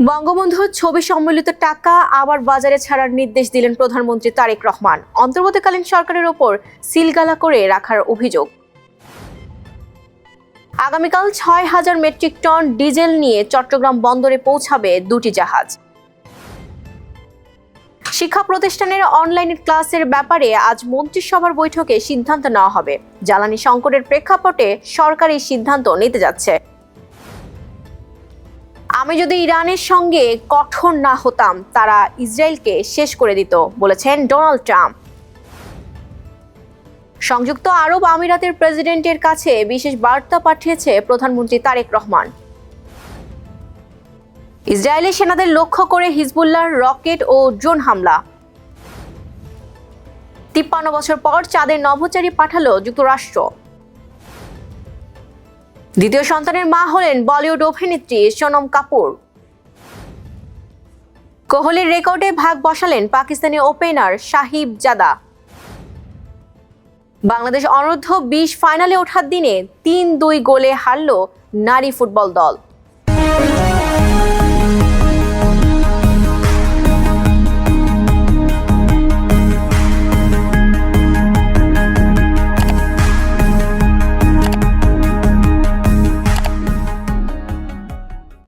বঙ্গবন্ধুর ছবি সম্মিলিত টাকা আবার বাজারে ছাড়ার নির্দেশ দিলেন প্রধানমন্ত্রী তারেক রহমান। অন্তর্বর্তীকালীন সরকারের ওপর সিলগালা করে রাখার অভিযোগ। আগামীকাল ৬,০০০ মেট্রিক টন ডিজেল নিয়ে চট্টগ্রাম বন্দরে পৌঁছাবে দুটি জাহাজ। শিক্ষা প্রতিষ্ঠানের অনলাইন ক্লাসের ব্যাপারে আজ মন্ত্রিসভার বৈঠকে সিদ্ধান্ত নেওয়া হবে। জ্বালানি সংকটের প্রেক্ষাপটে সরকার এই সিদ্ধান্ত নিতে যাচ্ছে। আমি যদি ইরানের সঙ্গে কঠোর না হতাম, তারা ইসরায়েলকে শেষ করে দিত, বলেছেন ডোনাল্ড ট্রাম্প। সংযুক্ত আরব আমিরাতের প্রেসিডেন্টের কাছে বিশেষ বার্তা পাঠিয়েছে প্রধানমন্ত্রী তারেক রহমান। ইসরায়েলি সেনাদের লক্ষ্য করে হিজবুল্লাহর রকেট ও ড্রোন হামলা। ৫৩ বছর পর চাঁদের নভোচারী পাঠালো যুক্তরাষ্ট্র। দ্বিতীয় সন্তানের মা হলেন বলিউড অভিনেত্রী সোনম কাপুর। কোহলির রেকর্ডে ভাগ বসালেন পাকিস্তানি ওপেনার সাহিব জাদা। বাংলাদেশ অনূর্ধ্ব ২০ ফাইনালে ওঠার দিনে ৩-২ গোলে হারল নারী ফুটবল দল।